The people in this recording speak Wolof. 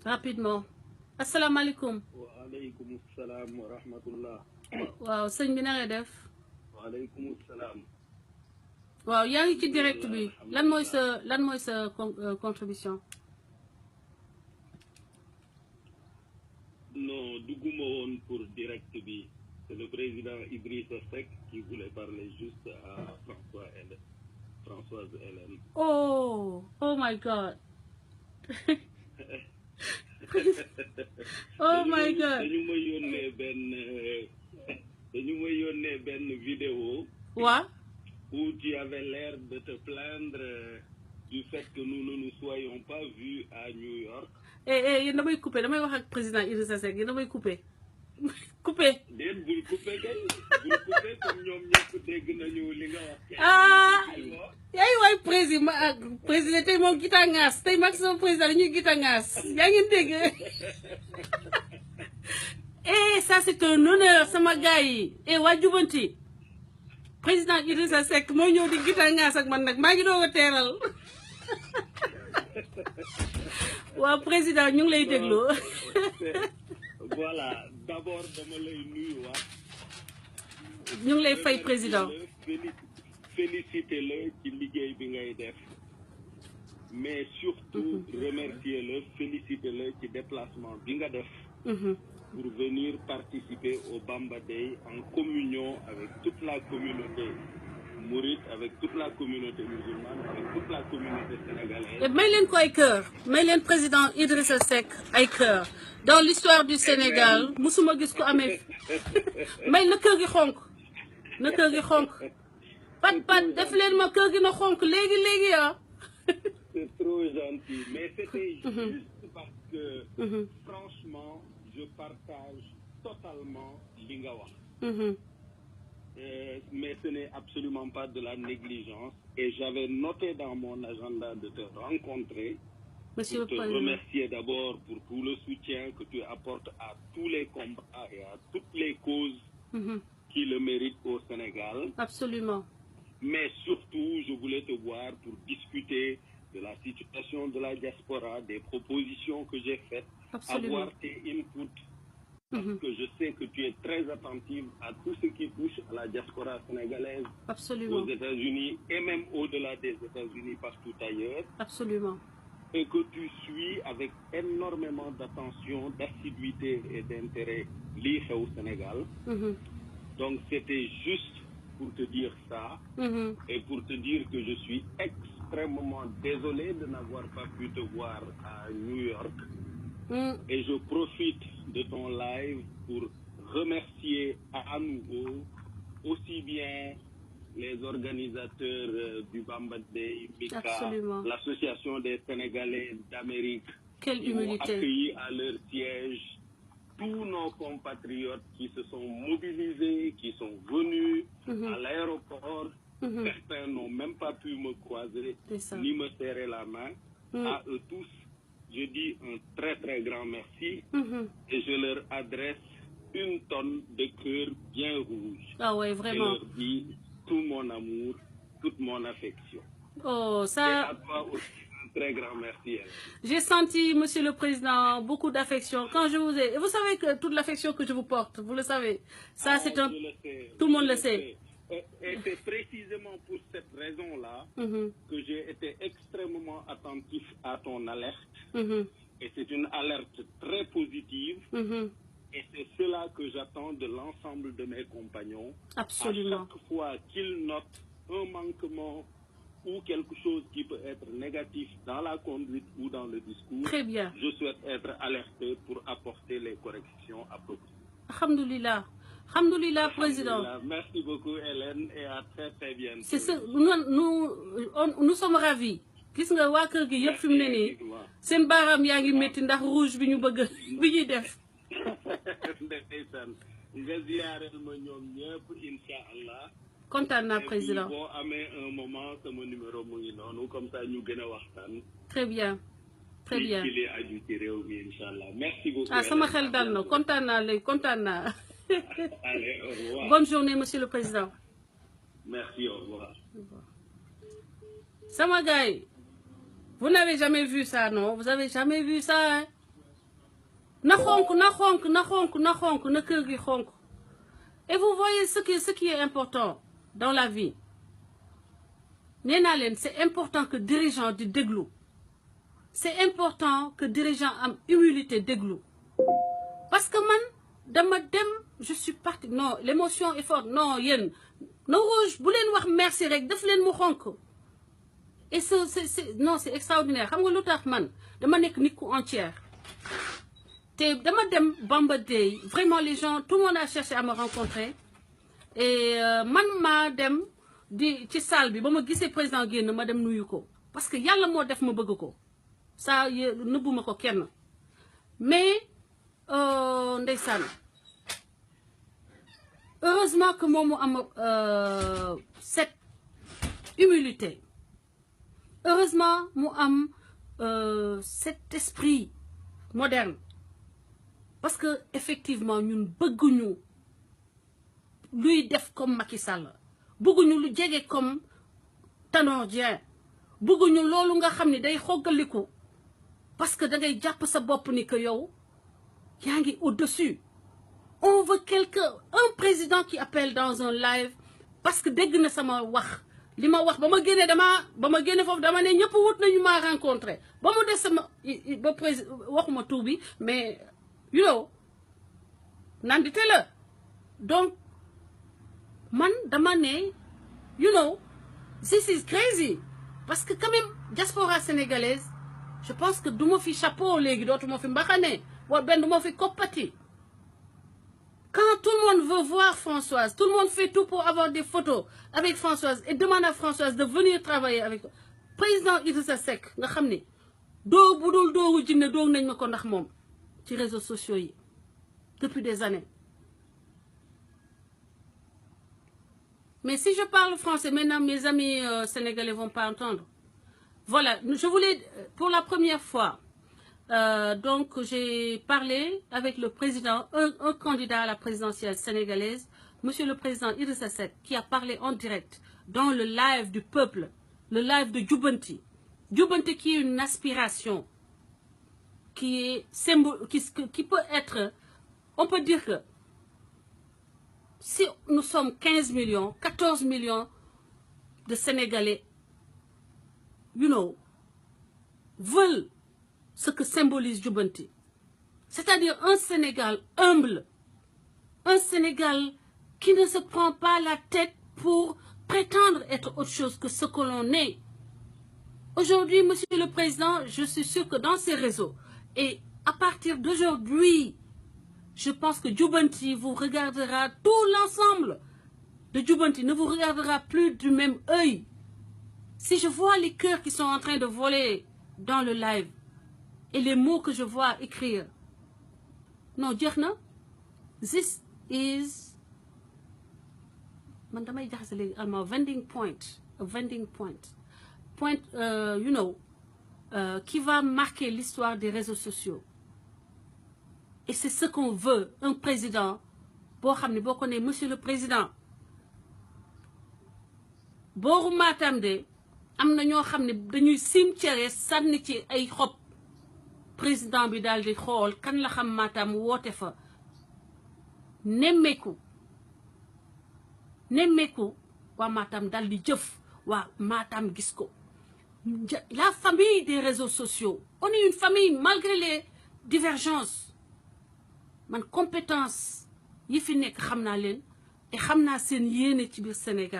rapidement. asalaamaaleykum. waaleykum salaam wa rahmatullah. waaw sëñ bi na nga def. waaleykum salaam. waaw yaa ngi ci direct bi lan mooy sa contribution. non dugguma woon pour direct bi. C'est le président Idrissa Seck qui voulait parler juste à Françoise Hélène. Oh my God. Oh my God. dañu ma yónnee benn vidéo. Ouais. Où tu avais l'air de te plaindre du fait que nous ne nous soyons pas vus à New York. yéen damay coupé damay wax ak président Idrissa Seck yéen damay coupé. Coupé. déet bul coupé kay bul coupé comme ñoom ñëpp dégg nañu li nga wax. yaay waay président tey moom gitangaas tey mag sama président dañuy gitangaas yaa ngi dégg. Ça c'est un honneur sama gars yi waa jubanti président Idrissa Seck moo ñëw di gitangaas ak man nag maa ngi doog a teeral. waaw président ñu ngi lay déglu. Voilà, d'abord dama lay nuyuwaat. ñu ngi lay fay président. Féliciter le ci liggéey bi ngay def. Mais surtout remercier le, féliciter le ci déplacement bi nga def. Pour venir participer au Bamba Day en communion avec toute la communauté mouride, avec toute la communauté musulmane, avec toute la communauté sénégalaise. may leen ko ay cœur may leen président Idrissa Seck ay cœur dans l'histoire du Sénégal musuma gis ko amee may na kër gi xonk na kër gi xonk pat def leen ma kër gi na xonk léegi ah. C'est trop gentil, mais c'était juste parce que franchement je partage totalement li nga wax. Mais ce n'est absolument pas de la négligence et j'avais noté dans mon agenda de te rencontrer. Monsieur pour te remercier d'abord pour tout le soutien que tu apportes à tous les combats et à toutes les causes qui le méritent au Sénégal. Absolument. Mais surtout, je voulais te voir pour discuter de la situation de la diaspora, des propositions que j'ai faites, avoir tes inputs. Parce que je sais que tu es très attentive à tout ce qui touche à la diaspora sénégalaise. Absolument. Aux États-Unis et même au-delà des États-Unis, partout ailleurs. Absolument. Et que tu suis avec énormément d'attention, d'assiduité et d'intérêt liés au Sénégal. Donc c'était juste pour te dire ça et pour te dire que je suis extrêmement désolé de n'avoir pas pu te voir à New York. Et je profite de ton live pour remercier à nouveau aussi bien les organisateurs du Bamba Day, MICA, l'Association des Sénégalais d'Amérique, qui ont accueilli à leur siège tous nos compatriotes qui se sont mobilisés, qui sont venus à l'aéroport. Certains n'ont même pas pu me croiser, ni me serrer la main. À eux tous, je dis un très très grand merci et je leur adresse une tonne de cœur bien rouge. Ah ouais, vraiment. Je leur dis tout mon amour, toute mon affection. Oh, ça... Et à toi aussi, un très grand merci. J'ai senti, Monsieur le Président, beaucoup d'affection. Quand je vous ai... Vous savez que toute l'affection que je vous porte, vous le savez. Ça, c'est un... Tout le monde le sait. Et c'est précisément pour cette raison-là que j'ai été extrêmement attentif à ton alerte. Et c'est une alerte très positive. Et c'est cela que j'attends de l'ensemble de mes compagnons. Absolument. À chaque fois qu'ils notent un manquement ou quelque chose qui peut être négatif dans la conduite ou dans le discours, très bien. Je souhaite être alerté pour apporter les corrections appropriées. Alhamdoulilah. Alhamdoulilah, Président. Merci beaucoup, Hélène, et à très très bientôt. C'est ça, nous sommes ravis. Gis nga waa kër gi yëpp fi mu ne nii seen baaraam yaa ngi métti ndax rouge bi ñu bëgg bi ñuy def. ndeysaan nga ziyaareel ma ñoom ñëpp incha allah. kontaan naa président. boo amee un moment sama numéro mu ngi noonu comme ça ñu gën a waxtaan. très bien. Très bien. ci li aju ci réew mi incha allah merci beaucoup. Ah sama xel dal na kontaan naa léegi kontaan naa. Allez, au revoir. Bonne journée, Monsieur le Président. Merci, au revoir. Sama gars, vous n'avez jamais vu ça, non? Vous avez jamais vu ça, hein? na kër gi xonk. Et vous voyez ce qui est important dans la vie. C'est important que dirigeant di déglu. C'est important que dirigeant am humilité déglu. Parce que je suis partie. Non, l'émotion est forte. Non, no rouge, bu leen wax merci rek def leen mu xonk. Et c'est extraordinaire. Xam nga lu tax man dama nekk nit ku entière. Te dama dem Bamba Day, vraiment les gens, tout le monde a cherché à me rencontrer. Et man ma dem ci salle bi ba ma gisee président génn ma dem nuyu ko. Parce que yàlla moo def ma bëgg ko. Ça nëbbuma ko kenn. Mais ndeysaan. Heureusement que moom mu am cette humilité. Heureusement mu am cet esprit moderne. Parce que effectivement ñun bëgguñu luy def comme Macky Sall. Bëgguñu lu jege comme Tanor Dieng. Bëgguñu loolu nga xam ne day xoggaliku. Parce que da ngay jàpp sa bopp ni que yow yaa ngi au-dessus. On veut un président qui appelle dans un live parce que dégg na sama wax li ma wax ba ma génne foofu dama ne ñëpp wut nañu ma rencontré ba mu des sama waxuma tur bi mais you know nandite la donc man dama ne you know this is crazy parce que quand même diaspora sénégalaise je pense que du ma fi chapeau léegi dootuma fi mbaxane wala benn du ma fi koppati. Quand tout le monde veut voir Françoise, tout le monde fait tout pour avoir des photos avec Françoise et demande à Françoise de venir travailler avec toi. Président Idrissa Seck, nga xam ne doo budul doowu jinne doog nañ ma ko ndax moom ci réseaux sociaux yi depuis des années. Mais si je parle français, maintenant mes amis sénégalais vont pas entendre. Voilà, je voulais pour la première fois. Donc, j'ai parlé avec le président, un candidat à la présidentielle sénégalaise, monsieur le président Idrissa Seck, qui a parlé en direct dans le live du peuple, le live de Djoubanti. Djoubanti qui est une aspiration, qui peut être, on peut dire que si nous sommes 15 millions, 14 millions de Sénégalais, you know, veulent ce que symbolise Djoubanti. C'est-à-dire un Sénégal humble, un Sénégal qui ne se prend pas la tête pour prétendre être autre chose que ce que l'on est. Aujourd'hui, monsieur le président, je suis sûr que dans ces réseaux, et à partir d'aujourd'hui, je pense que Djoubanti vous regardera, tout l'ensemble de Djoubanti ne vous regardera plus du même œil. Si je vois les cœurs qui sont en train de voler dans le live, et les mots que je vois écrire. Non, dire non. This is a vending point. A vending point. Point, you know, qui va marquer l'histoire des réseaux sociaux. Et c'est ce qu'on veut, un président. Monsieur le président. Boru Matam de, amna ñoo xamné dañuy cimetière sanni ci ay xop. Président bi daal di xool kan la xam Matam woote fa nemmeeku waa Matam daal di jëf waa Matam gis ko la famille des réseaux sociaux on est une famille malgré les divergences man compétence yi fi nekk xam naa leen et xam naa seen yéene ci biir Sénégal